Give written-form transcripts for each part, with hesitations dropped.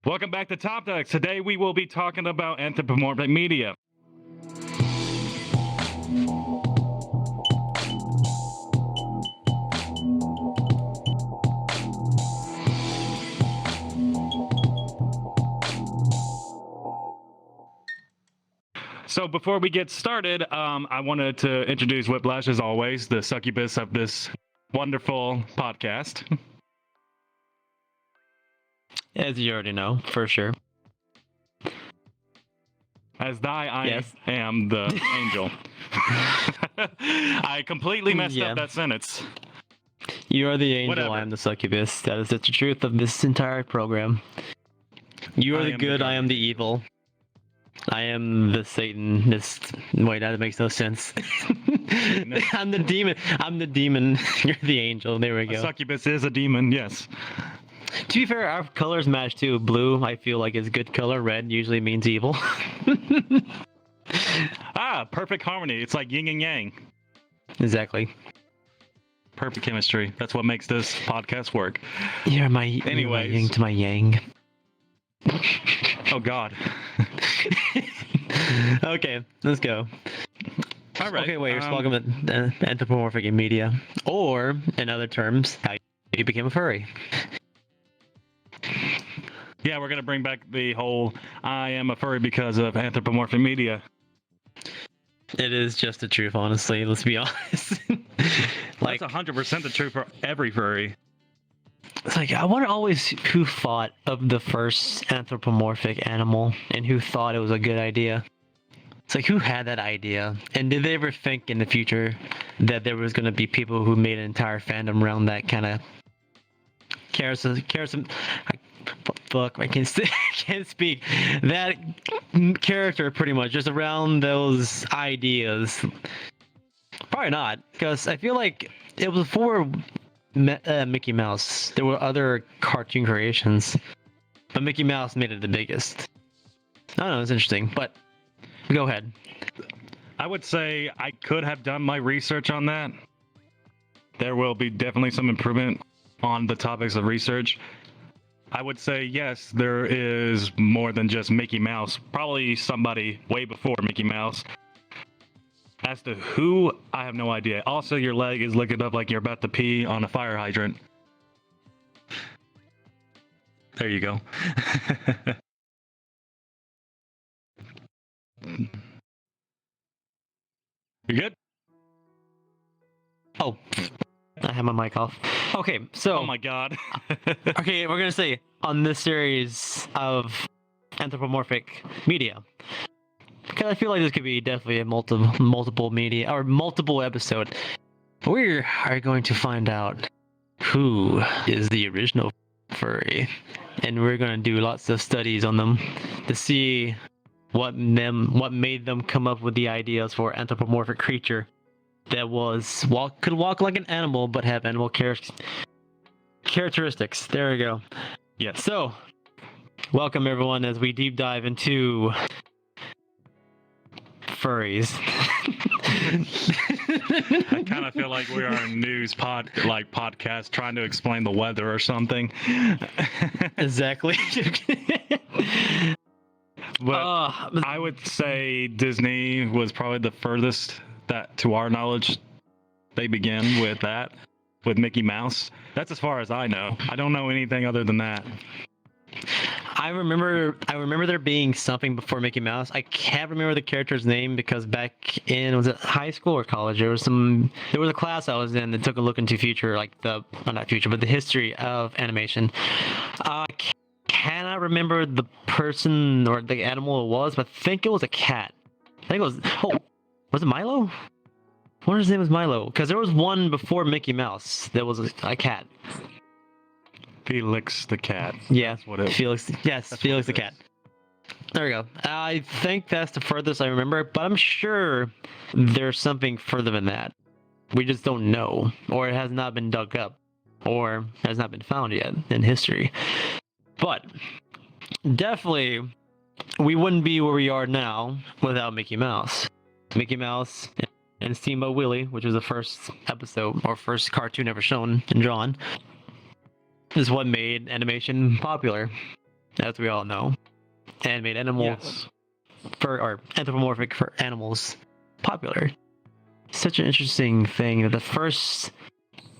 Welcome back to Top Decks. Today we will be talking about anthropomorphic media. So before we get started, I wanted to introduce Whiplash, as always, the succubus of this wonderful podcast. As you already know, for sure. As I am the angel. I completely messed up that sentence. You are the angel, Whatever. I am the succubus. That is the truth of this entire program. You are the good, I am the evil. I am the Satan. Wait, that makes no sense. I'm the demon. I'm the demon. You're the angel. There we go. A succubus is a demon, yes. To be fair, our colors match too. Blue, I feel like, is good color. Red usually means evil. Perfect harmony. It's like yin and yang. Exactly. Perfect chemistry. That's what makes this podcast work. You're my yin to my yang. Oh God. Okay, let's go. All right. Okay, wait, you're talking about anthropomorphic media, or in other terms, how you became a furry. Yeah, we're gonna bring back the whole "I am a furry because of anthropomorphic media." It is just the truth, honestly. Let's be honest. Like, that's 100% the truth for every furry. It's like, I wonder always who thought of the first anthropomorphic animal and who thought it was a good idea. It's like, who had that idea? And did they ever think in the future that there was going to be people who made an entire fandom around that kind of fuck, I can't speak. That character, pretty much, just around those ideas. Probably not, because I feel like it was before Mickey Mouse. There were other cartoon creations, but Mickey Mouse made it the biggest. I don't know, it's interesting, but go ahead. I would say I could have done my research on that. There will be definitely some improvement on the topics of research. I would say yes, there is more than just Mickey Mouse. Probably somebody way before Mickey Mouse. As to who, I have no idea. Also, your leg is looking up like you're about to pee on a fire hydrant. There you go. You good? Oh, I have my mic off. Okay, so... Oh my God. Okay, we're gonna say, on this series of anthropomorphic media, because I feel like this could be definitely a multiple media, or multiple episode, we are going to find out who is the original furry, and we're going to do lots of studies on them to see what made them come up with the ideas for anthropomorphic creature that could walk like an animal but have animal characteristics. There we go. Yes. So, welcome everyone as we deep dive into furries. I kind of feel like we are a news podcast trying to explain the weather or something. Exactly. But I would say Disney was probably the furthest that, to our knowledge, they began with that, with Mickey Mouse. That's as far as I know. I don't know anything other than that. I remember there being something before Mickey Mouse. I can't remember the character's name because back in, was it high school or college? There was a class I was in that took a look into the history of animation. I cannot remember the person or the animal it was, but I think it was a cat. I think it was, was it Milo? I wonder if his name was Milo, because there was one before Mickey Mouse that was a cat. Felix the cat. Yeah, that's what it Felix. Yes, that's Felix the cat. There we go. I think that's the furthest I remember, but I'm sure there's something further than that. We just don't know, or it has not been dug up, or has not been found yet in history. But definitely, we wouldn't be where we are now without Mickey Mouse. Mickey Mouse and Steamboat Willie, which was the first episode or first cartoon ever shown and drawn, is what made animation popular. as we all know, and made animals Yes. or anthropomorphic for animals popular. Such an interesting thing that the first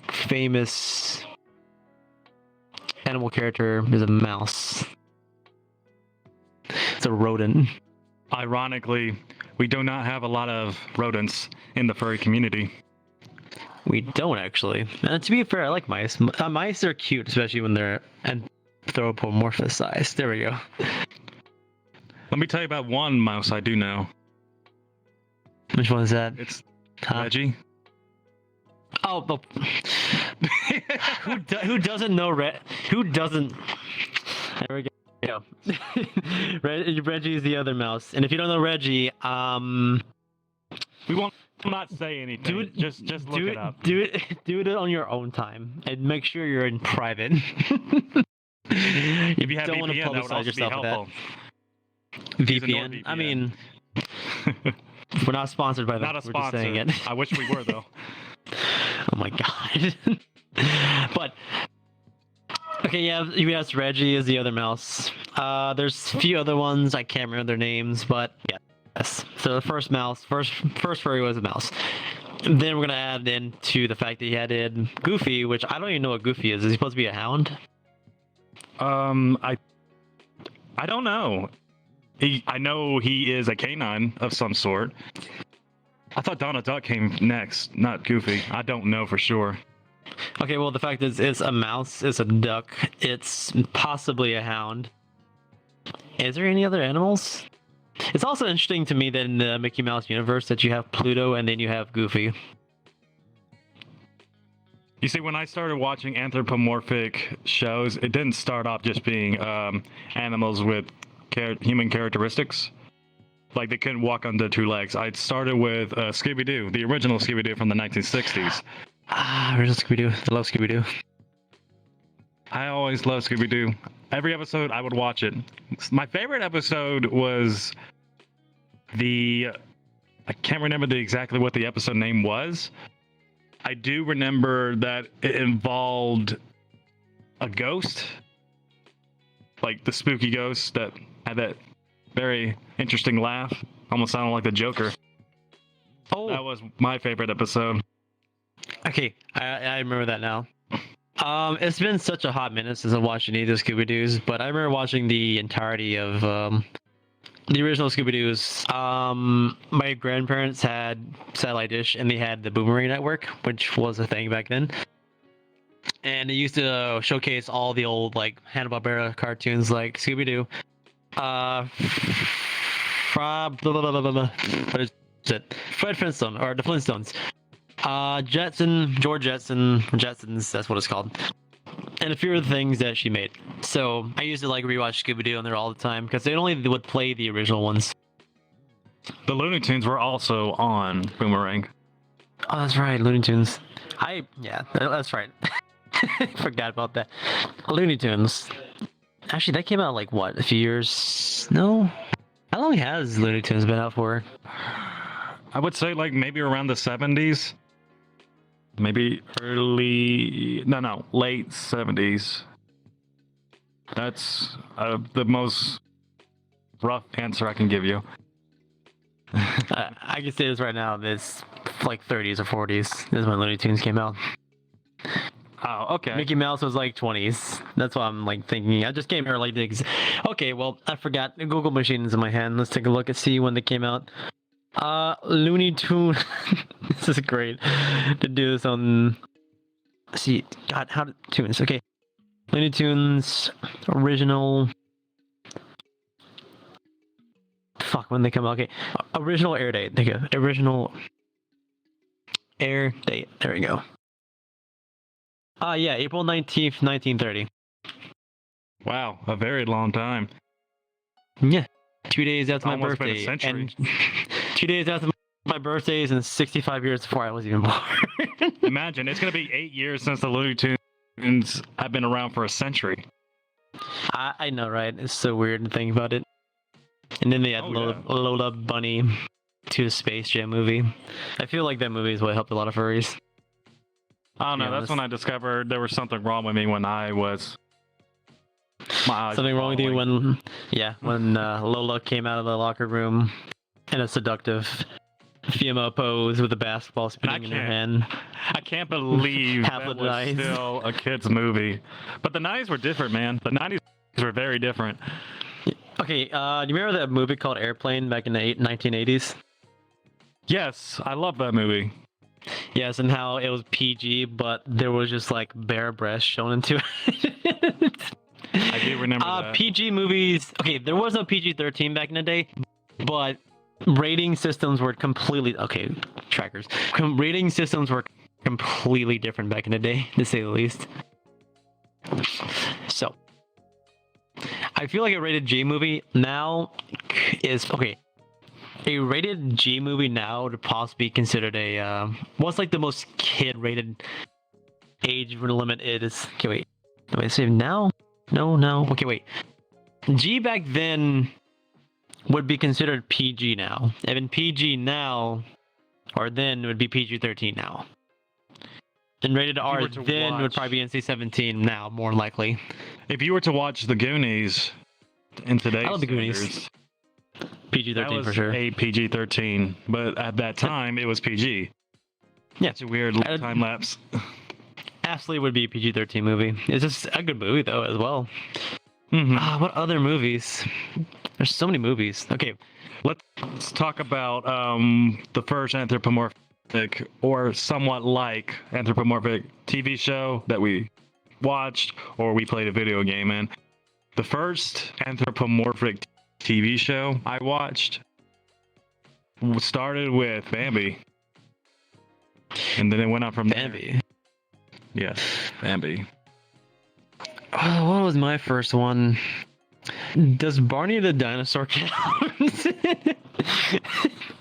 famous animal character is a mouse. It's a rodent. Ironically, we do not have a lot of rodents in the furry community. We don't actually. And to be fair, I like mice. Mice are cute, especially when they're anthropomorphized. There we go. Let me tell you about one mouse I do know. Which one is that? It's Huh? Reggie. Oh, who doesn't know Who doesn't? There we go. Reggie is the other mouse, and if you don't know Reggie, We won't not say anything. Just look it up. Do it on your own time, and make sure you're in private. If you have don't want to VPN, that would publicize also be yourself with that. helpful. VPN. I mean, we're not sponsored by that. Not a We're just saying sponsor. it. I wish we were though. Oh my god. But okay, yeah, yes, Reggie is the other mouse. There's a few other ones, I can't remember their names, but yeah. Yes. So the first furry was a mouse. And then we're gonna add into the fact that he added Goofy, which I don't even know what Goofy is. Is he supposed to be a hound? I don't know. I know he is a canine of some sort. I thought Donald Duck came next, not Goofy. I don't know for sure. Okay, well the fact is it's a mouse, it's a duck, it's possibly a hound. Is there any other animals? It's also interesting to me that in the Mickey Mouse universe that you have Pluto and then you have Goofy. You see, when I started watching anthropomorphic shows, it didn't start off just being animals with human characteristics. Like they couldn't walk on their two legs. I started with Scooby-Doo, the original Scooby-Doo from the 1960s. Original Scooby-Doo. I love Scooby-Doo. I always loved Scooby-Doo. Every episode, I would watch it. My favorite episode was I can't remember exactly what the episode name was. I do remember that it involved a ghost, like the spooky ghost that had that very interesting laugh, almost sounded like the Joker. Oh, That was my favorite episode. okay. I remember that now. It's been such a hot minute since I watched any of the Scooby-Doos, but I remember watching the entirety of the original Scooby-Doos. My grandparents had satellite dish, and they had the Boomerang Network, which was a thing back then. And they used to showcase all the old like Hanna-Barbera cartoons, like Scooby-Doo. What is it? Fred Flintstone or the Flintstones. George Jetsons, that's what it's called. And a few of the things that she made. So I used to like rewatch Scooby-Doo on there all the time because they only would play the original ones. The Looney Tunes were also on Boomerang. Oh, that's right, Looney Tunes. Yeah, that's right. Forgot about that. Looney Tunes. Actually, that came out like what, a few years? No? How long has Looney Tunes been out for? I would say like maybe around the 70s. Maybe late 70s. That's the most rough answer I can give you. I can say this right now. It's like 30s or 40s. This is when Looney Tunes came out. Oh, okay. Mickey Mouse was like 20s. That's what I'm like thinking. I just came here like okay, well, I forgot. The Google machine is in my hand. Let's take a look and see when they came out. Looney Tune. This is great to do this on. See, God, how to tunes? Okay, Looney Tunes original. Fuck, when they come out? Okay, original air date. There you go. Original air date. There we go. Yeah, April 19th, 1930. Wow, a very long time. Yeah, 2 days after my Almost been a birthday, century. and 2 days after my birthday is 65 years before I was even born. Imagine, it's going to be 8 years since the Looney Tunes have been around for a century. I know, right? It's so weird to think about it. And then they had Lola Bunny to the Space Jam movie. I feel like that movie is what helped a lot of furries. I don't know, Yeah, that's when I discovered there was something wrong with me when I was My eyes Something were wrong with you following. when Lola came out of the locker room in a seductive female pose with a basketball spinning in her hand. I can't believe Half that of the was eyes. still a kid's movie. But the 90s were different, man. The 90s were very different. Okay, do you remember that movie called Airplane back in the 1980s? Yes, I love that movie. Yes, and how it was PG, but there was just like bare breasts shown into it. I do remember that. PG movies. Okay, there was no PG-13 back in the day, but rating systems were completely trackers. Rating systems were completely different back in the day, to say the least. So, I feel like a rated G movie now is okay. A rated G movie now would possibly be considered a what's like the most kid-rated age limit is. Okay, wait. Say now? No. Okay, wait. G back then would be considered PG now. And then PG now, or then would be PG-13 now. And rated R then would probably be NC-17 now, more likely. If you were to watch The Goonies in today's I love The Goonies. standards, PG-13 for sure. a PG-13, but at that time it was PG. Yeah. It's a weird time lapse. Absolutely would be a PG-13 movie. It's just a good movie though as well. Mm-hmm. What other movies? There's so many movies. Okay, Let's talk about the first anthropomorphic or somewhat like anthropomorphic TV show that we watched or we played a video game in. The first anthropomorphic TV show I watched started with Bambi. And then it went on from Bambi. there. Yes, Bambi. Oh, what was my first one? Does Barney the dinosaur count?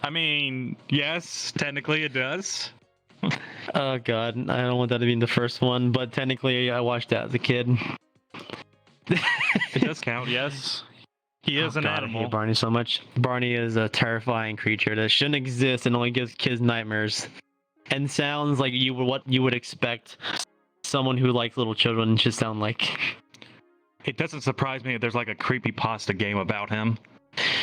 I mean, yes, technically it does. Oh god, I don't want that to be the first one, but technically I watched that as a kid. It does count, yes. He is an God, I animal. hate Barney so much. Barney is a terrifying creature that shouldn't exist and only gives kids nightmares. And sounds like what you would expect someone who likes little children should sound like. It doesn't surprise me if there's like a creepypasta game about him.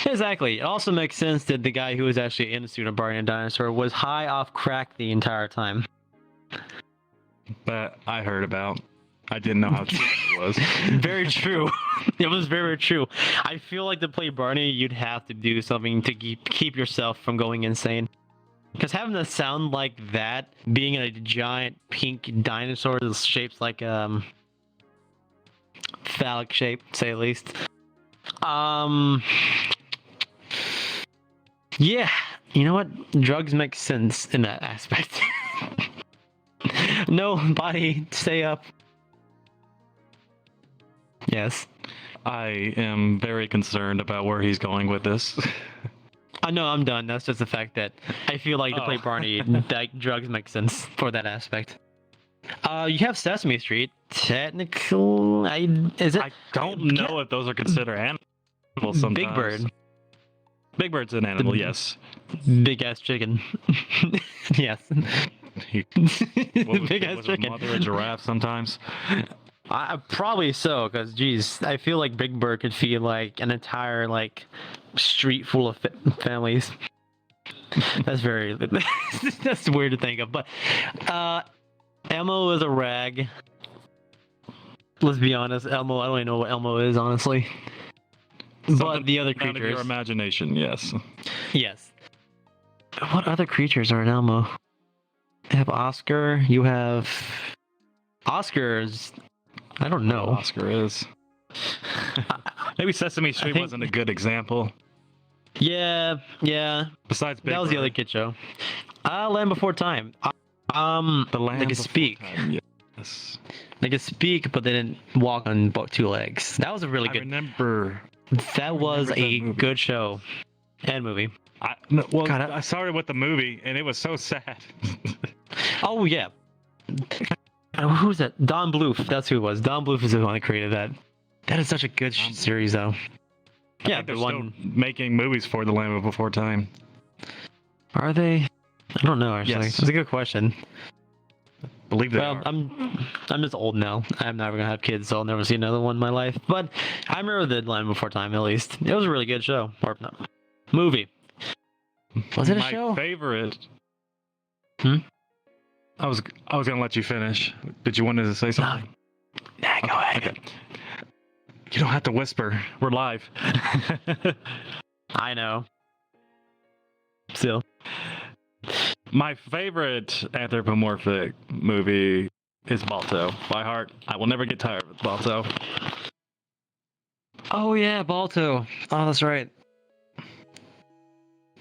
Exactly. It also makes sense that the guy who was actually in the suit of Barney the dinosaur was high off crack the entire time. But I heard about. I didn't know how true it was. Very true. It was very true. I feel like to play Barney, you'd have to do something to keep yourself from going insane. Because having a sound like that, being in a giant pink dinosaur that's shaped like phallic shape, to say the least. Yeah, you know what? Drugs make sense in that aspect. No, body, stay up. Yes. I am very concerned about where he's going with this. I know I'm done. That's just the fact that I feel like to play Barney, that drugs make sense for that aspect. You have Sesame Street. Technically, is it? I don't know if those are considered animals sometimes. Big Bird. Big Bird's an animal, yes. Big ass chicken. Yes. Big ass chicken. Mother a giraffe sometimes. Probably so, because geez, I feel like Big Bird could feed like an entire like street full of families. That's very that's weird to think of, but Elmo is a rag. Let's be honest, Elmo. I don't even know what Elmo is, honestly. But the other Out of creatures, your imagination, yes. yes. What other creatures are in Elmo? You have Oscar. You have Oscar's. I don't know. Oscar is. Maybe Sesame Street wasn't a good example. Yeah. Besides Big that was Bird. the other kid show. Land Before Time. The Land they could Before speak. Time, yes. They could speak, but they didn't walk on two legs. That was a really I good. remember. That was that a movie. good show and movie. I started with the movie, and it was so sad. Oh yeah. Who's that? Don Bluth. That's who it was. Don Bluth is the one that created that. That is such a good series, though. Yeah, they're the one. still making movies for The Land Before Time. Are they? I don't know. Actually, Yes. it's a good question. Believe they Well, are. I'm just old now. I'm never gonna have kids, so I'll never see another one in my life. But I remember the Land Before Time at least. It was a really good show. Or no, movie. Was it a My show? favorite. Hmm? I was gonna let you finish. Did you want to say something? Nah, go ahead. Okay. You don't have to whisper. We're live. I know. Still. My favorite anthropomorphic movie is Balto. By heart, I will never get tired of Balto. Oh yeah, Balto. Oh, that's right.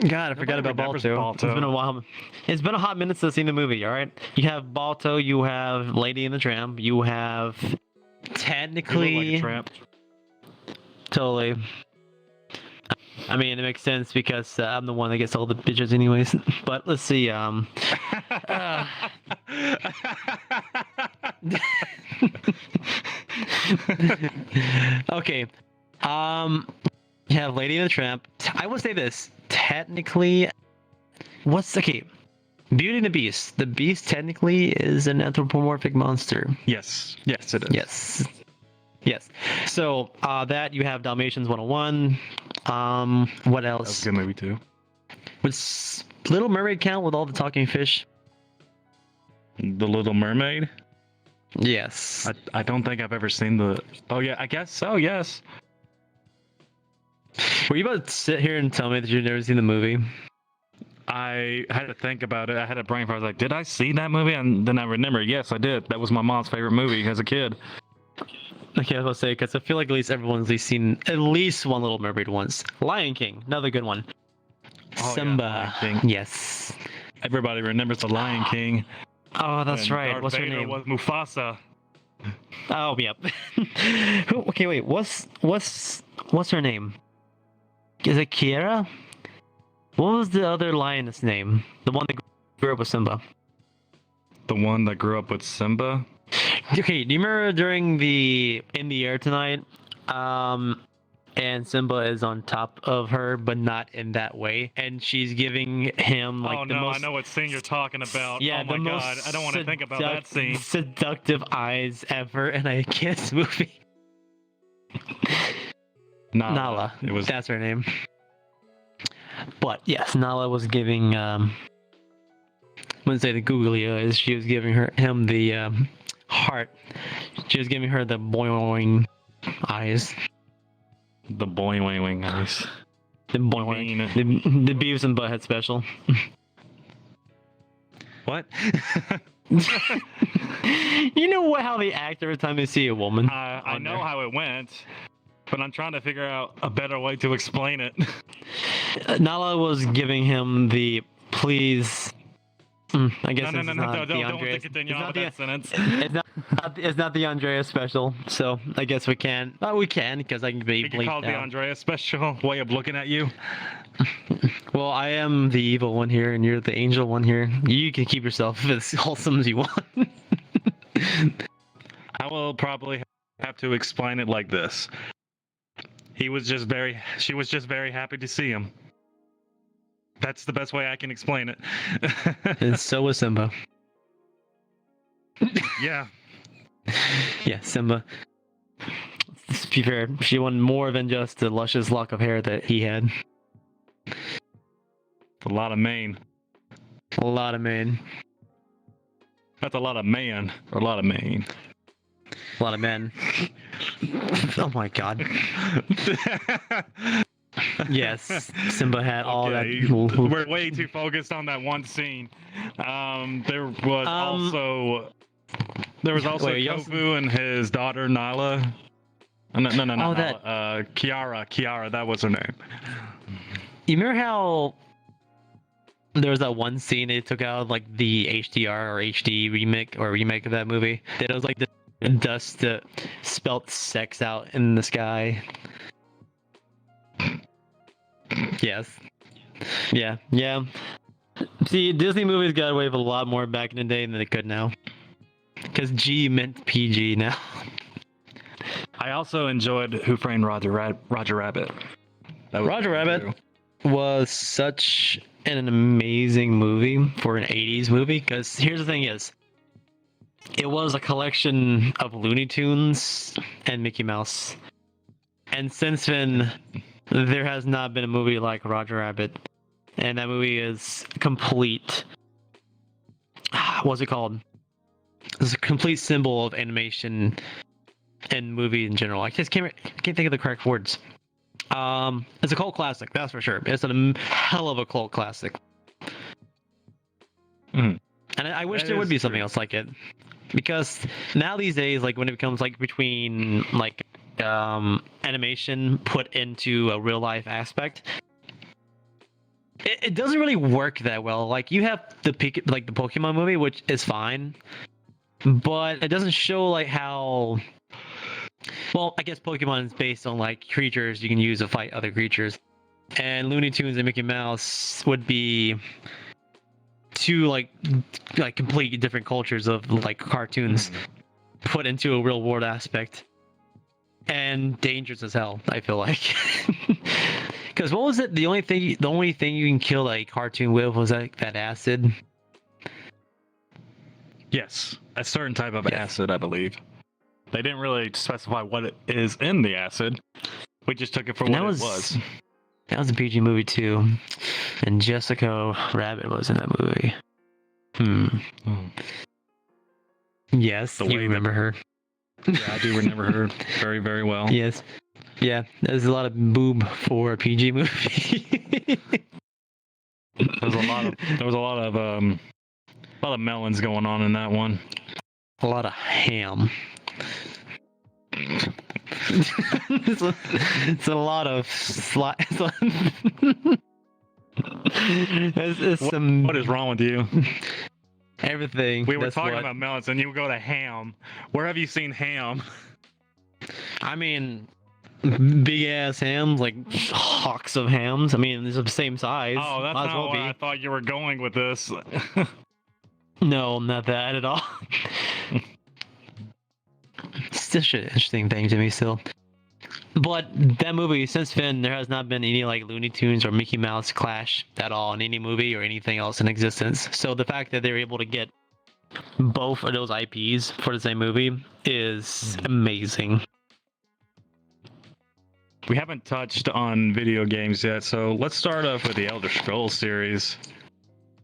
God, I forgot Nobody about remembers Balto. Balto. It's been a while. It's been a hot minute since I've seen the movie. All right, you have Balto. You have Lady and the Tramp. You have You technically look like a tramp. totally. I mean, it makes sense because I'm the one that gets all the bitches anyways. But let's see. Okay. You have Lady and the Tramp. I will say this. Technically, okay? Beauty and the Beast. The Beast technically is an anthropomorphic monster. Yes, it is. Yes. So that you have Dalmatians 101. What That was else? a good movie too. Was Little Mermaid count with all the talking fish? The Little Mermaid. Yes. I don't think I've ever seen the. Oh yeah, I guess so. Yes. Were you about to sit here and tell me that you've never seen the movie? I had to think about it. I had a brain fart. I was like, did I see that movie? And then I remember, yes, I did. That was my mom's favorite movie as a kid. Okay, I was about to say because I feel like at least everyone's at least seen at least one Little Mermaid once. Lion King, another good one. Oh, yeah, Simba. Lion King. Yes. Everybody remembers the Lion King. Oh, that's and right. Darth What's her Vader name? was Mufasa. Oh, yep. Okay, wait. What's her name? Is it Kiera? What was the other lioness name? The one that grew up with Simba. The one that grew up with Simba. Okay, do you remember during the In the Air Tonight? And Simba is on top of her, but not in that way. And she's giving him like oh the no, most. I know what scene you're talking about. Yeah, oh my the most god, I don't want to think about that scene. Seductive eyes ever in a kiss movie. Nala. It was. That's her name. But yes, Nala was giving wouldn't say the googly eyes, she was giving him the heart. She was giving her the boing eyes. The boing eyes. The boing. The Beavis and Butthead special. What? You know what? How they act every time they see a woman. I know how it went, but I'm trying to figure out a better way to explain it. Nala was giving him the please. I guess No, it's not don't the want to Andreas. continue on with that sentence. It's not the Andreas special, so I guess we can. We can because I can be You can call it the Andrea special way of looking at you. Well, I am the evil one here, and you're the angel one here. You can keep yourself as wholesome as you want. I will probably have to explain it like this. She was just very happy to see him. That's the best way I can explain it. And so was Simba. Yeah. Yeah, Simba. To be fair, she wanted more than just the luscious lock of hair that he had. A lot of mane. A lot of men. That's a lot of man. Or a lot of mane. A lot of men. Oh my god. Yes, Simba had all that. We're way too focused on that one scene. There was also wait, Kofu and his daughter Nala. No, Oh, Nala. that- Kiara, that was her name. You remember how there was that one scene they took out of, like the HDR or HD remake of that movie? That it was like the dust that spelt sex out in the sky. Yes. Yeah. See, Disney movies got away with a lot more back in the day than they could now. Because G meant PG now. I also enjoyed Who Framed Roger Rabbit. That was Roger good, Rabbit too. was such an amazing movie for an 80s movie. Because here's the thing is, it was a collection of Looney Tunes and Mickey Mouse. And since then, there has not been a movie like Roger Rabbit. And that movie is complete. What's it called? It's a complete symbol of animation and movie in general. I just can't think of the correct words. It's a cult classic, that's for sure. It's a hell of a cult classic. Mm. And I wish That there would is be something true. else like it, because now these days, like when it becomes like between like animation put into a real life aspect, it doesn't really work that well. Like you have the like the Pokemon movie, which is fine, but it doesn't show like how. Well, I guess Pokemon is based on like creatures you can use to fight other creatures, and Looney Tunes and Mickey Mouse would be two like completely different cultures of like cartoons put into a real world aspect, and dangerous as hell. I feel like, because what was it? The only thing you can kill a cartoon with was that acid. Yes, a certain type of Yes. acid, I believe. They didn't really specify what it is in the acid. We just took it for And what that it was. That was a PG movie too, and Jessica Rabbit was in that movie. Mm. Yes, The you way remember her. Yeah, I do remember her very, very well. Yes. Yeah, there's a lot of boob for a PG movie. There was a lot of melons going on in that one. A lot of ham. it's a lot of it's some What is wrong with you? everything. We were That's talking what- about melons, and you go to ham. Where have you seen ham? I mean, big ass hams, like hawks of hams. I mean, they're the same size. Oh, that's Might as not well where I thought you were going with this. No, not that at all. It's such an interesting thing to me still. But that movie, since then, there has not been any like Looney Tunes or Mickey Mouse clash at all in any movie or anything else in existence. So the fact that they're able to get both of those IPs for the same movie is amazing. We haven't touched on video games yet, so let's start off with the Elder Scrolls series.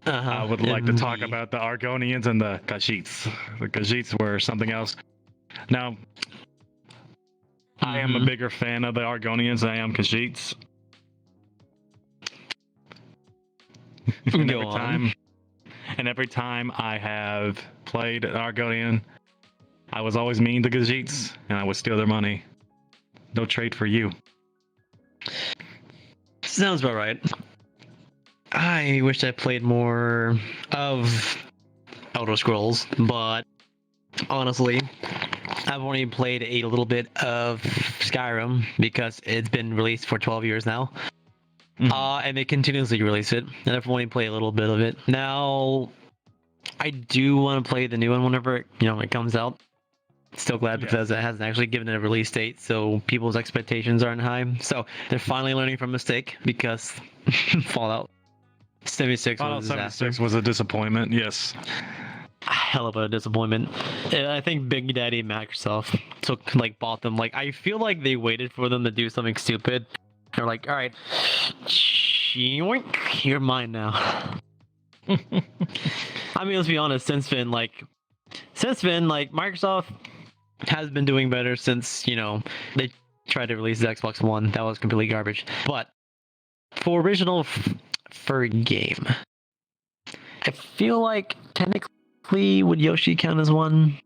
I would like to talk about the Argonians and the Khajiits. The Khajiits were something else. Now, I am a bigger fan of the Argonians than I am Khajiits. And Go on. every time I have played an Argonian, I was always mean to Khajiits, and I would steal their money. No trade for you. Sounds about right. I wish I played more of Elder Scrolls, but honestly, I've only played a little bit of Skyrim because it's been released for 12 years now. And they continuously release it, and I've only played a little bit of it. Now, I do want to play the new one whenever it comes out. Still glad because it hasn't actually given it a release date, so people's expectations aren't high. So they're finally learning from mistake because Fallout 76 was a disaster. Was a disappointment, yes. A hell of a disappointment. And I think Big Daddy Microsoft bought them. Like, I feel like they waited for them to do something stupid. They're like, all right, yoink, you're mine now. I mean, let's be honest. Since then, Microsoft has been doing better since they tried to release the Xbox One. That was completely garbage. But for original for a game, I feel like technically would Yoshi count as one?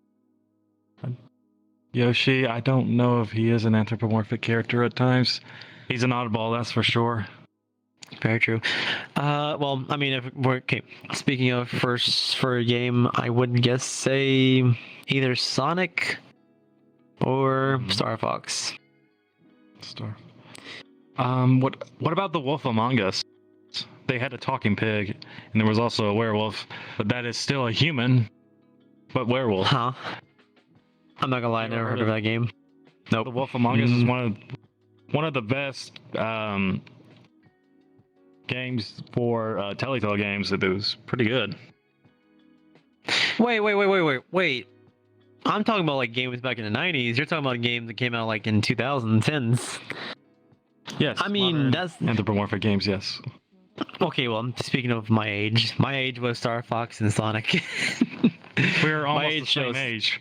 Yoshi, I don't know if he is an anthropomorphic character at times. He's an oddball, that's for sure. Very true. Well, I mean, if we're okay. Speaking of first for a game, I would guess say either Sonic or Star Fox. What about the Wolf Among Us? They had a talking pig, and there was also a werewolf, but that is still a human, but werewolf. Huh? I'm not gonna lie, I never heard of that game. Nope. The Wolf Among Us is one of the best games for Telltale games. It was pretty good. Wait. I'm talking about like games back in the 90s. You're talking about games that came out like in 2010s. Yes. I mean, modern that's anthropomorphic games. Yes. okay. Well, speaking of my age was Star Fox and Sonic. We're My almost age the same shows. age.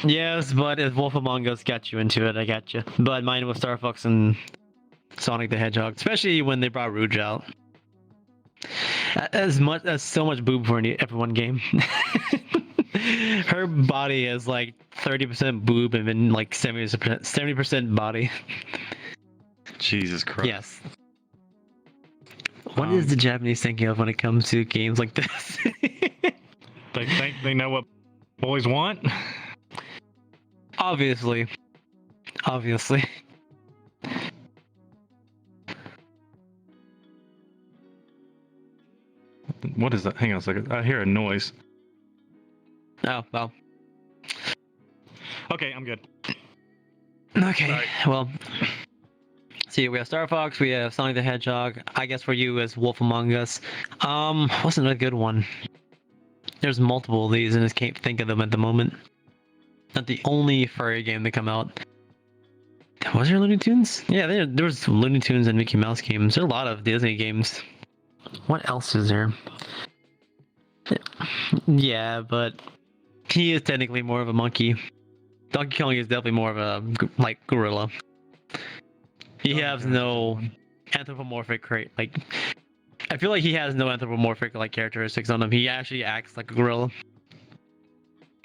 Yes, but if Wolf Among Us got you into it, I got you. But mine was Star Fox and Sonic the Hedgehog, especially when they brought Rouge out. As so much boob for everyone game. Her body is like 30% boob and then like 70% body. Jesus Christ. Yes. What is the Japanese thinking of when it comes to games like this? They think they know what boys want. Obviously. What is that? Hang on a second. I hear a noise. Oh, well. Okay, I'm good. Okay, Sorry. well. See, we have Star Fox, we have Sonic the Hedgehog. I guess for you is Wolf Among Us. What's another good one? There's multiple of these, and I just can't think of them at the moment. Not the only furry game to come out. Was there Looney Tunes? Yeah, there was Looney Tunes and Mickey Mouse games. There are a lot of Disney games. What else is there? Yeah, but he is technically more of a monkey. Donkey Kong is definitely more of a like gorilla. He has no anthropomorphic like. I feel like he has no anthropomorphic like characteristics on him. He actually acts like a gorilla.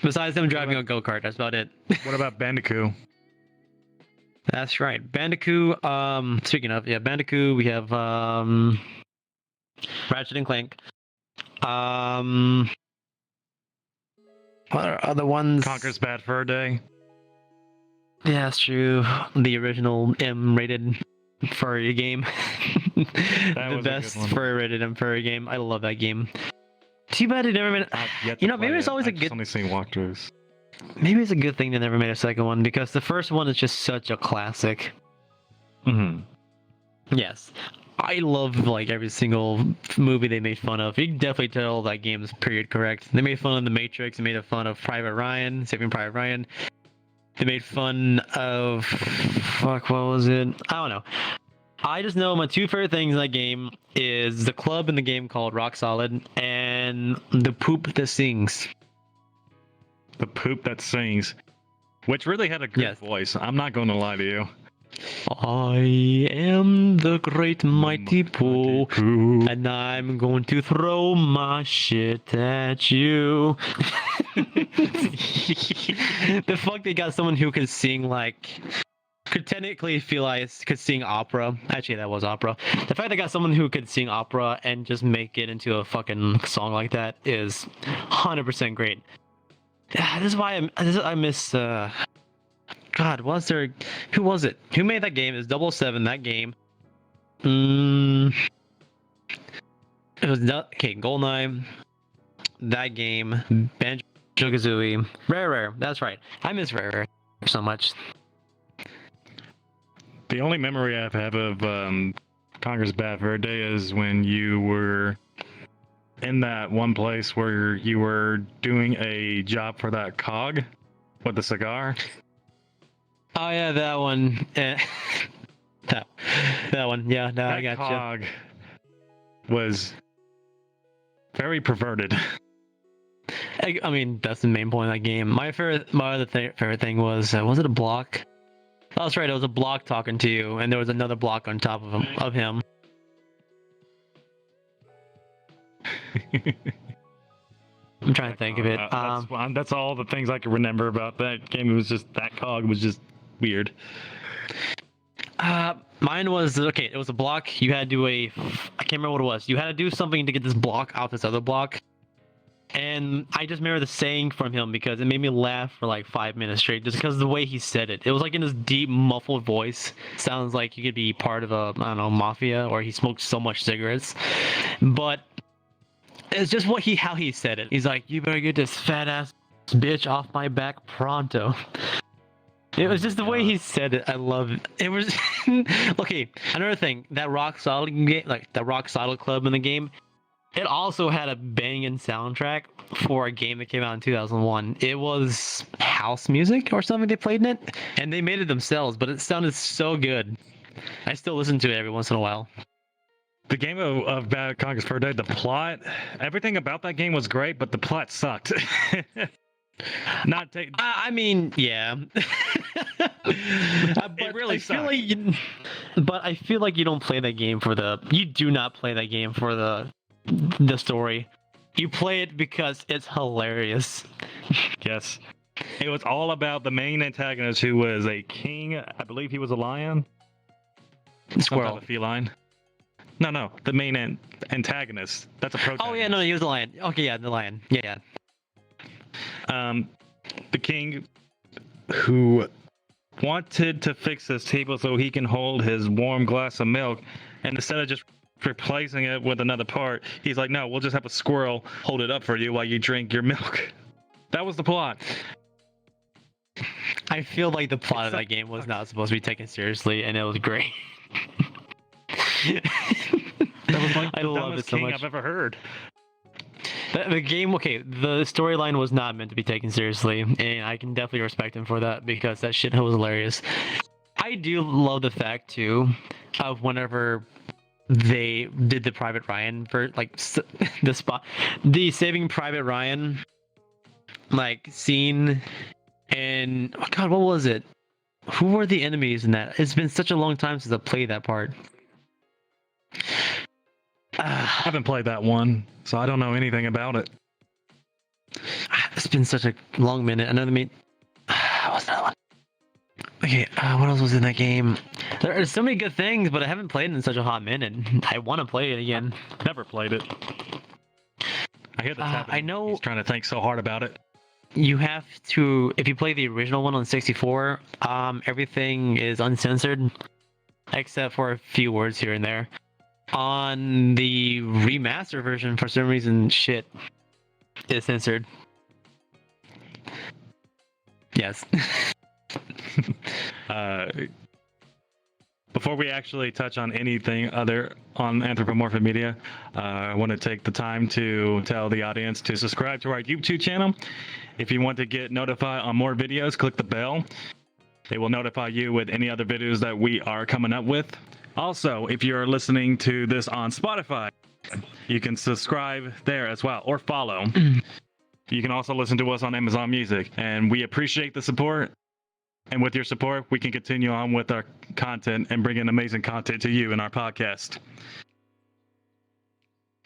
Besides him driving a go-kart, that's about it. What about Bandicoot? That's right, Bandicoot. Speaking of, yeah, Bandicoot. We have Ratchet and Clank. What are other ones? Conker's Bad Fur Day. Yeah, that's true. The original M-rated furry game. That The was a best good one. furry-rated and furry game. I love that game. Too bad it never made. Yet to You know, play maybe it's it. always I've a just good. only seen walkthroughs. Maybe it's a good thing they never made a second one because the first one is just such a classic. Mm-hmm. Yes. I love like every single movie they made fun of. You can definitely tell that game is period correct. They made fun of The Matrix. They made fun of Private Ryan, Saving Private Ryan. They made fun of fuck. What was it? I don't know. I just know my two favorite things in that game is the club in the game called Rock Solid and the poop that sings. The poop that sings, which really had a good Yes. voice. I'm not going to lie to you. I am the great mighty poo, Poop. and I'm going to throw my shit at you. The fuck they got someone who could sing like could technically feel like could sing opera. Actually, that was opera. The fact they got someone who could sing opera and just make it into a fucking song like that is 100% great. This is why I miss. God, was there? Who was it? Who made that game? It was 007. That game. It was not okay. GoldenEye. That game. Banjo-Kazooie. Rare. That's right. I miss Rare so much. The only memory I have of Conker's Bad Fur Day is when you were in that one place where you were doing a job for that cog with the cigar. Oh yeah, that one. that one. Yeah, no, I That got you. cog was very perverted. I mean, that's the main point of that game. My other favorite thing was it a block? Oh, that's right. It was a block talking to you, and there was another block on top of him. I'm trying to think of it. That's all the things I can remember about that game. It was just that cog was just weird. Mine was okay. It was a block. You had to do I can't remember what it was. You had to do something to get this block off this other block. And I just remember the saying from him because it made me laugh for like 5 minutes straight, just because of the way he said it. It was like in this deep, muffled voice. Sounds like he could be part of a, I don't know, mafia, or he smoked so much cigarettes. But it's just how he said it. He's like, "You better get this fat ass bitch off my back pronto." It was just the way he said it. I love it. It was okay. Another thing, that Rock Solid game, like the Rock Solid Club in the game, It also had a banging soundtrack for a game that came out in 2001. It was house music or something they played in it, and they made it themselves, but it sounded so good. I still listen to it every once in a while. The game of Bad Conquer's Fur Day, the plot, everything about that game was great, but the plot sucked. Not take. I mean, yeah. It really sucked. But I feel like you don't play that game for the. You do not play that game for the story. You play it because it's hilarious. Yes. It was all about the main antagonist, who was a king. I believe he was a lion. Squirrel. Some type of feline. No, the main antagonist. That's a protagonist. Oh yeah, no, he was a lion. Okay, yeah, the lion. Yeah. The king who wanted to fix his table so he can hold his warm glass of milk, and instead of just replacing it with another part, he's like, no, we'll just have a squirrel hold it up for you while you drink your milk. That was the plot. I feel like the plot of that game was not supposed to be taken seriously, and it was great. That was like I the love dumbest it so king much. I've ever heard. The game, okay, the storyline was not meant to be taken seriously, and I can definitely respect him for that because that shit was hilarious. I do love the fact too of whenever they did the Private Ryan for like the Saving Private Ryan like scene, and oh god, what was it? Who were the enemies in that? It's been such a long time since I played that part. I haven't played that one, so I don't know anything about it. It's been such a long minute. Another mean. What's another one? Okay, what else was in that game? There are so many good things, but I haven't played it in such a hot minute. I want to play it again. Never played it. I hear the tapping. I know. He's trying to think so hard about it. You have to, if you play the original one on 64, everything is uncensored, except for a few words here and there. On the remaster version, for some reason, shit is censored. Yes. Before we actually touch on anything other on Anthropomorphic Media, I want to take the time to tell the audience to subscribe to our YouTube channel. If you want to get notified on more videos, click the bell. It will notify you with any other videos that we are coming up with. Also, if you're listening to this on Spotify, you can subscribe there as well, or follow. You can also listen to us on Amazon Music, and we appreciate the support. And with your support, we can continue on with our content and bring in amazing content to you in our podcast.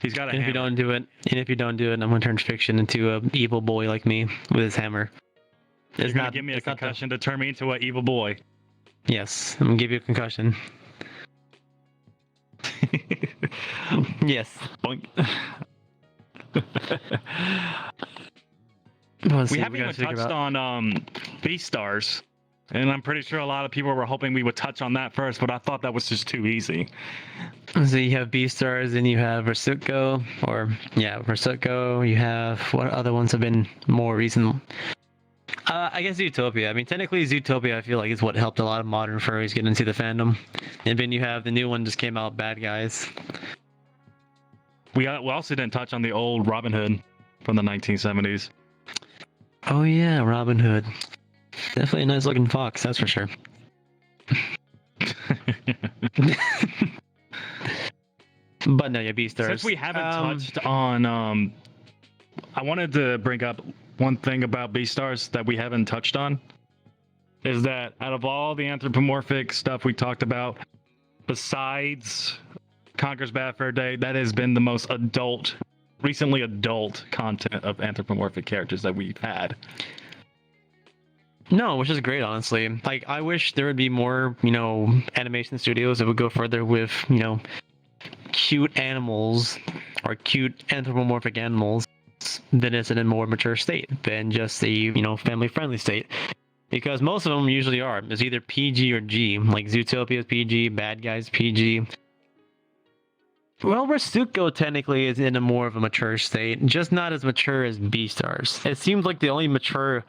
He's got a hammer. If you don't do it, I'm gonna turn Fiction into an evil boy like me with his hammer. You're gonna give me a concussion to turn me into an evil boy. Yes, I'm gonna give you a concussion. Yes. Boink. We haven't even touched on Beastars, and I'm pretty sure a lot of people were hoping we would touch on that first, but I thought that was just too easy. So you have Beastars, and you have Versuko, Versuko. You have, what other ones have been more recent? I guess Zootopia. I mean, technically Zootopia, I feel like, is what helped a lot of modern furries get into the fandom. And then you have the new one just came out, Bad Guys. We also didn't touch on the old Robin Hood from the 1970s. Oh yeah, Robin Hood. Definitely a nice looking fox, that's for sure. But no, yeah, Beastars. Since we haven't touched on, I wanted to bring up one thing about Beastars that we haven't touched on. Is that out of all the anthropomorphic stuff we talked about, besides Conker's Bad Fur Day, that has been the most recently adult content of anthropomorphic characters that we've had. No, which is great, honestly. Like, I wish there would be more, animation studios that would go further with, cute animals or cute anthropomorphic animals than it's in a more mature state than just a, family-friendly state. Because most of them usually are. It's either PG or G. Like, Zootopia is PG, Bad Guys PG. Well, Versuko technically is in a more of a mature state, just not as mature as Beastars. It seems like the only mature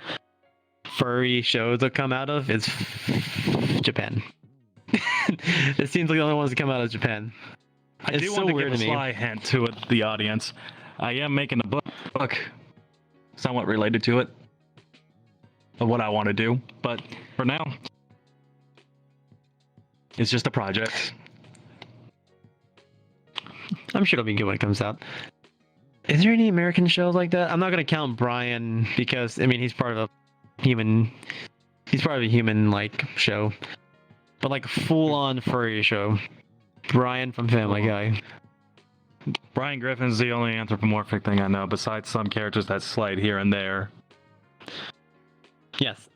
furry shows that come out of is Japan. It seems like the only ones that come out of Japan. I It's do so want to weird give a to me. sly hint to the audience. I am making a book somewhat related to it of what I want to do, but for now, it's just a project. I'm sure it'll be good when it comes out. Is there any American shows like that? I'm not gonna count Brian because I mean he's part of a human. He's part of a human like show, but like a full-on furry show. Brian from Family Guy. Brian Griffin's the only anthropomorphic thing I know, besides some characters that slide here and there. Yes.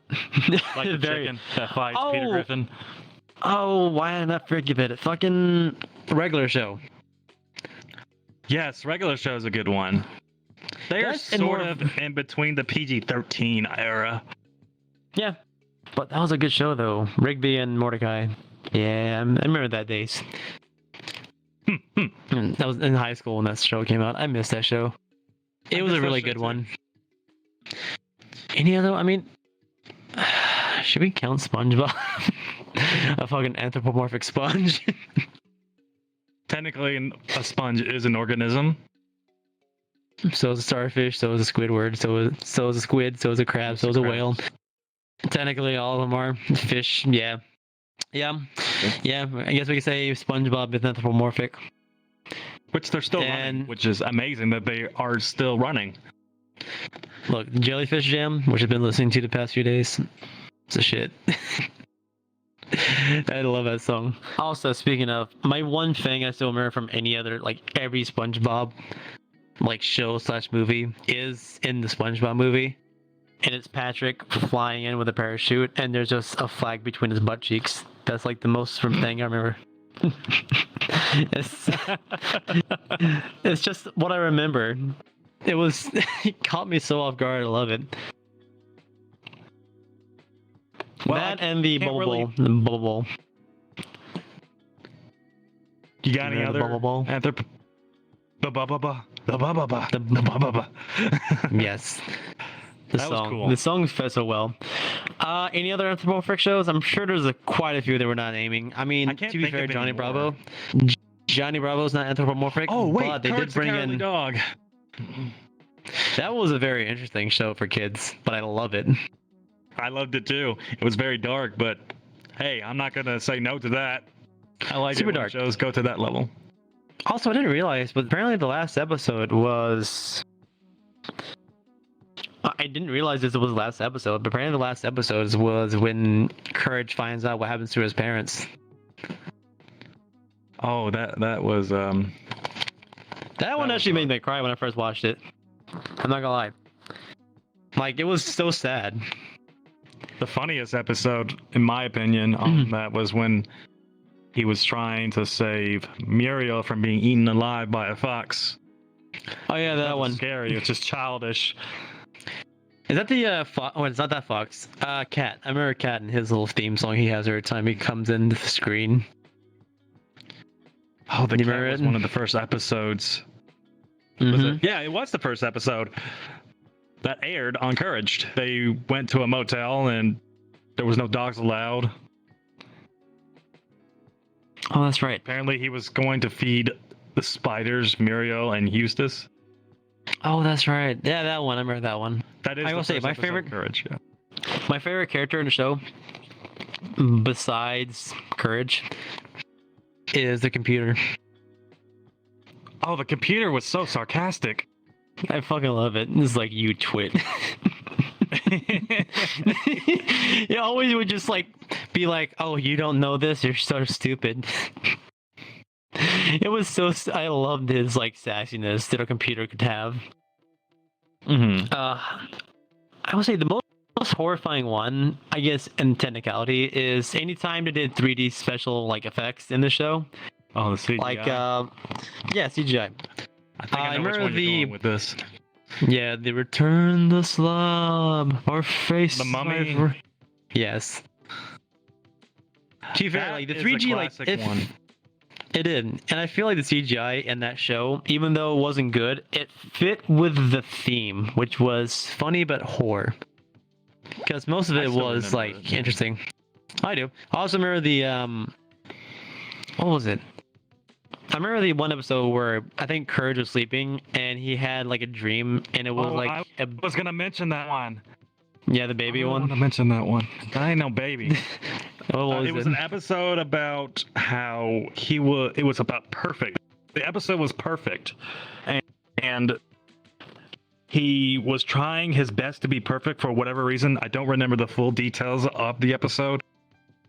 Like the chicken that fights Peter Oh! Griffin. Oh, why did I not forget it? Fucking regular show. Yes, regular show's a good one. They're That's in sort more of in between the PG-13 era. Yeah, but that was a good show though. Rigby and Mordecai. Yeah, I remember that days. And that was in high school when that show came out. I missed that show. It was a really good one. Any other? I mean, should we count SpongeBob? A fucking anthropomorphic sponge. Technically, a sponge is an organism. So is a starfish. So is a Squidward. So is a squid. So is a crab. So is a whale. Technically, all of them are fish. Yeah. I guess we could say SpongeBob is anthropomorphic. Which they're still running, which is amazing that they are still running. Look, Jellyfish Jam, which I've been listening to the past few days. It's a shit. I love that song. Also, speaking of, my one thing I still remember from any other, like every SpongeBob, like show / movie is in the SpongeBob movie. And it's Patrick flying in with a parachute, and there's just a flag between his butt cheeks. That's like the most thing I remember. It's just what I remember. It caught me so off guard. I love it. Well, that and the bubble ball. The bubble ball. You got any other bubble ball? Yes. That was cool. The song fit so well. Any other anthropomorphic shows? I'm sure there's quite a few that we're not naming. I mean, to be fair, Johnny Bravo. Johnny Bravo's not anthropomorphic. Oh wait, but they did bring in dog. That was a very interesting show for kids, but I love it. I loved it too. It was very dark, but hey, I'm not gonna say no to that. I like Super it when dark. shows go to that level. Also, I didn't realize, but apparently the last episode was. I didn't realize this was the last episode, but apparently the last episode was when Courage finds out what happens to his parents. Oh, that was That one actually made me cry when I first watched it. I'm not gonna lie. Like, it was so sad. the funniest episode, in my opinion, on that was when he was trying to save Muriel from being eaten alive by a fox. Oh yeah, that one. Scary. It's just childish. Is that the fox? Oh, it's not that fox. Cat. I remember Cat and his little theme song he has every time he comes into the screen. Oh, the You cat remember was it? one of the first episodes. Was it? Yeah, it was the first episode that aired on Courage. They went to a motel and there was no dogs allowed. Oh, that's right. Apparently, he was going to feed the spiders, Muriel and Eustace. Oh, that's right. Yeah, that one. I remember that one. That is I the will say first my episode favorite- of Courage. Yeah. My favorite character in the show, besides Courage, is the computer. Oh, the computer was so sarcastic. I fucking love it. It's like, you twit. It always would just like be like, "Oh, you don't know this? You're so stupid." It was so. I loved his like sassiness that a computer could have. Mm-hmm. I would say the most horrifying one, I guess, in technicality, is anytime they did 3D special like effects in the show. Oh, the CGI. Like, yeah, CGI. I think I know which remember one you're going with this. Yeah, they return the slob. Our face. The Mummy. Yes. To be fair, That like the is a 3G, like classic one. it did, and I feel like the CGI in that show, even though it wasn't good, it fit with the theme, which was funny but horror. Because most of I it still was remember like it. interesting. I do. I also remember the what was it? I remember the one episode where I think Courage was sleeping and he had like a dream and it was I was gonna mention that one. Yeah, the baby I one. want to mention that one. I ain't no baby. What It was an episode about how he was. It was about perfect. The episode was perfect, and he was trying his best to be perfect for whatever reason. I don't remember the full details of the episode,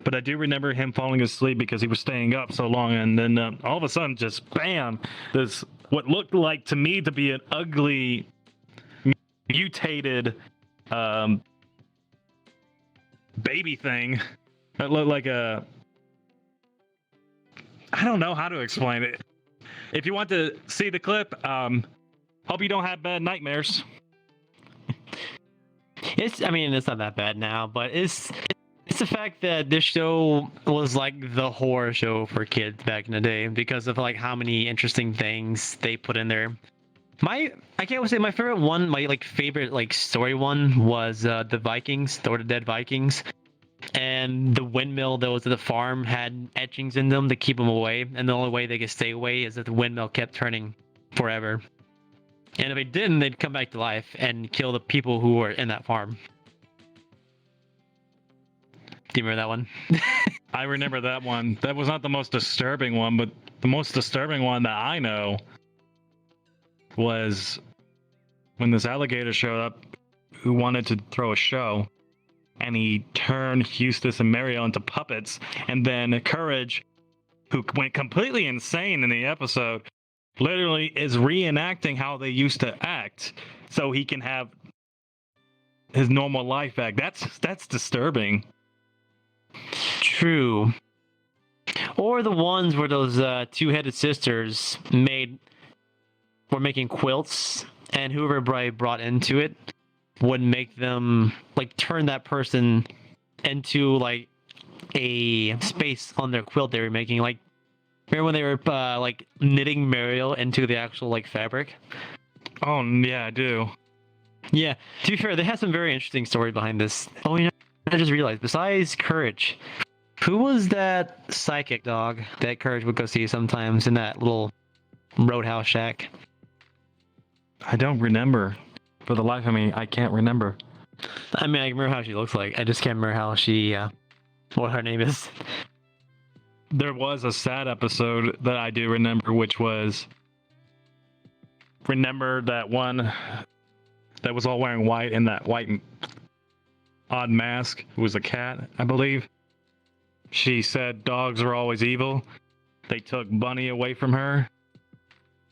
but I do remember him falling asleep because he was staying up so long, and then all of a sudden, just bam! This what looked like to me to be an ugly, mutated baby thing that looked like a. I don't know how to explain it. If you want to see the clip, hope you don't have bad nightmares. I mean, it's not that bad now, but it's the fact that this show was like the horror show for kids back in the day because of like how many interesting things they put in there. I can't say my favorite one, my like favorite like story one was the Vikings, or the Dead Vikings. And the windmill that was at the farm had etchings in them to keep them away, and the only way they could stay away is if the windmill kept turning forever. And if it didn't, they'd come back to life and kill the people who were in that farm. Do you remember that one? I remember that one. That was not the most disturbing one, but the most disturbing one that I know was when this alligator showed up who wanted to throw a show. And he turned Eustace and Mariel into puppets. And then Courage, who went completely insane in the episode, literally is reenacting how they used to act so he can have his normal life back. That's disturbing. True. Or the ones where those two-headed sisters were making quilts, and whoever Bray brought into it would make them like turn that person into like a space on their quilt they were making. Like, remember when they were like knitting Mariel into the actual like fabric? Oh yeah, I do. Yeah. To be fair, they had some very interesting story behind this. Oh, you know, I just realized. Besides Courage, who was that psychic dog that Courage would go see sometimes in that little roadhouse shack? I don't remember. For the life of me, I can't remember. I mean, I remember how she looks like. I just can't remember how she, what her name is. There was a sad episode that I do remember, which was, remember that one that was all wearing white in that white odd mask? It was a cat, I believe. She said dogs are always evil. They took Bunny away from her.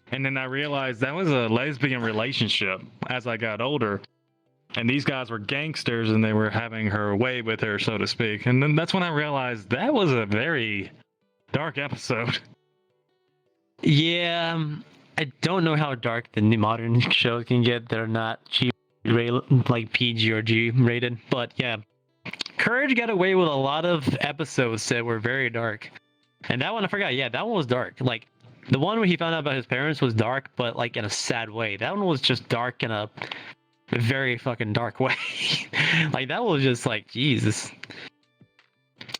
And then I realized that was a lesbian relationship as I got older. And these guys were gangsters and they were having her way with her, so to speak. And then that's when I realized that was a very dark episode. Yeah, I don't know how dark the new modern shows can get. They're not like PG or G rated. But yeah, Courage got away with a lot of episodes that were very dark. And that one, I forgot. Yeah, that one was dark. Like, the one where he found out about his parents was dark, but like in a sad way. That one was just dark in a very fucking dark way. Like, that was just like, Jesus.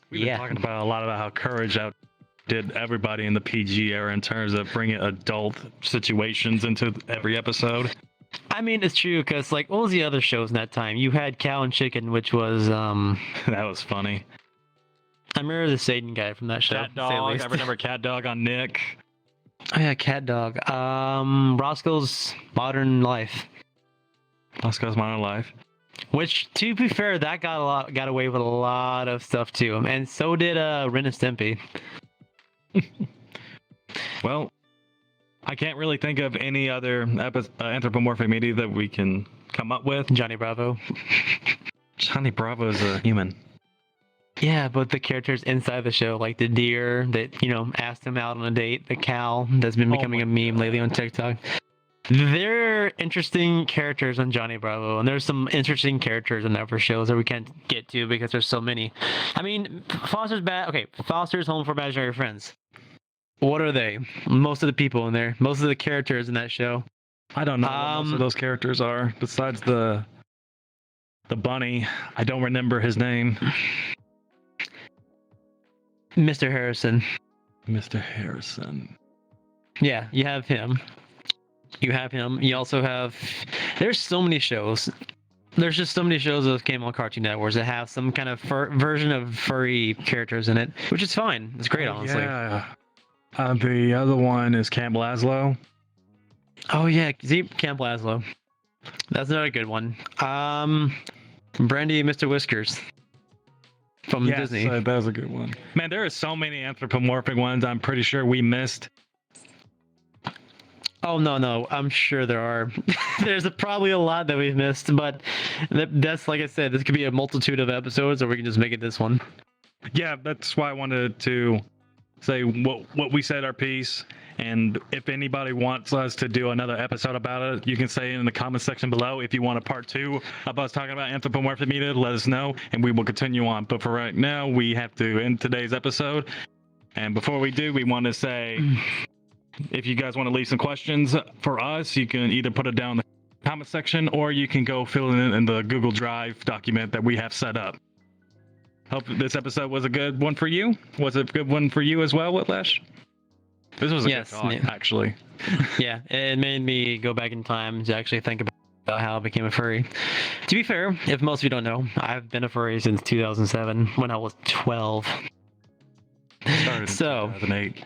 We've been talking about a lot about how Courage outdid everybody in the PG era in terms of bringing adult situations into every episode. I mean, it's true, because like, what was the other shows in that time? You had Cow and Chicken, which was that was funny. I remember the Satan guy from that show. Cat Dog. I remember Cat Dog on Nick. Oh yeah, Cat Dog. Roscoe's Modern Life. Roscoe's Modern Life. Which, to be fair, that got away with a lot of stuff too, and so did Ren and Stimpy. Well, I can't really think of any other anthropomorphic media that we can come up with. Johnny Bravo. Johnny Bravo is a human. Yeah, but the characters inside the show, like the deer that, you know, asked him out on a date, the cow that's been becoming a meme lately on TikTok. They're interesting characters on Johnny Bravo, and there's some interesting characters in other shows that we can't get to because there's so many. I mean, Foster's Home for Imaginary Friends. What are they? Most of the people in there, most of the characters in that show. I don't know what most of those characters are, besides the bunny. I don't remember his name. Mr. Harrison. Mr. Harrison. Yeah, you have him. You have him. You also have. There's so many shows. There's just so many shows that came on Cartoon Networks that have some kind of version of furry characters in it, which is fine. It's great, honestly. Yeah. The other one is Camp Lazlo. Oh yeah, see Camp Lazlo. That's another good one. Brandy and Mr. Whiskers from Disney. That was a good one. Man, there are so many anthropomorphic ones. I'm pretty sure we missed. Oh no, I'm sure there are. There's probably a lot that we've missed, but that's like I said, this could be a multitude of episodes, or we can just make it this one. Yeah, that's why I wanted to say what we said our piece, and if anybody wants us to do another episode about it, you can say in the comment section below. If you want a part 2 of us talking about anthropomorphic media, let us know, and we will continue on. But for right now, we have to end today's episode. And before we do, we want to say, if you guys want to leave some questions for us, you can either put it down in the comment section, or you can go fill it in the Google Drive document that we have set up. Hope this episode was a good one for you. Was it a good one for you as well, Whiplash? This was a good talk, actually. Yeah, it made me go back in time to actually think about how I became a furry. To be fair, if most of you don't know, I've been a furry since 2007 when I was 12. Started in 2008.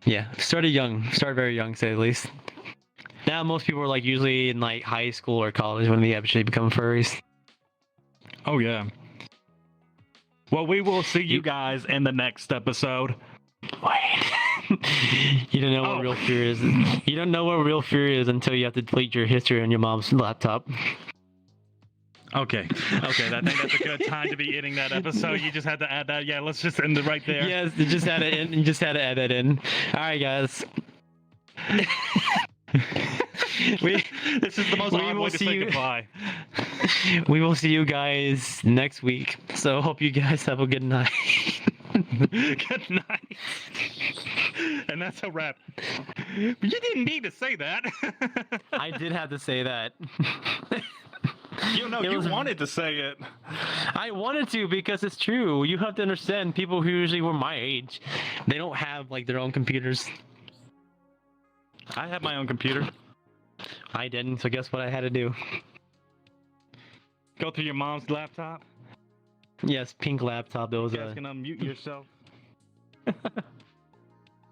Yeah, started very young, to say the least. Now most people are like usually in like high school or college when they actually become furries. Oh yeah. Well, we will see you guys in the next episode. Wait. You don't know what real fear is. You don't know what real fear is until you have to delete your history on your mom's laptop. Okay, I think that's a good time to be ending that episode. You just had to add that. Yeah, let's just end it right there. Yes, you just had to you just had to add that in. All right, guys. This is the most odd way to say goodbye. We will see you guys next week. So hope you guys have a good night. Good night. And that's a wrap. You didn't need to say that. I did have to say that. You wanted to say it. I wanted to because it's true. You have to understand, people who usually were my age, they don't have like their own computers. I have my own computer. I didn't, so guess what I had to do? Go through your mom's laptop? Yes, pink laptop. There was You guys can unmute yourself.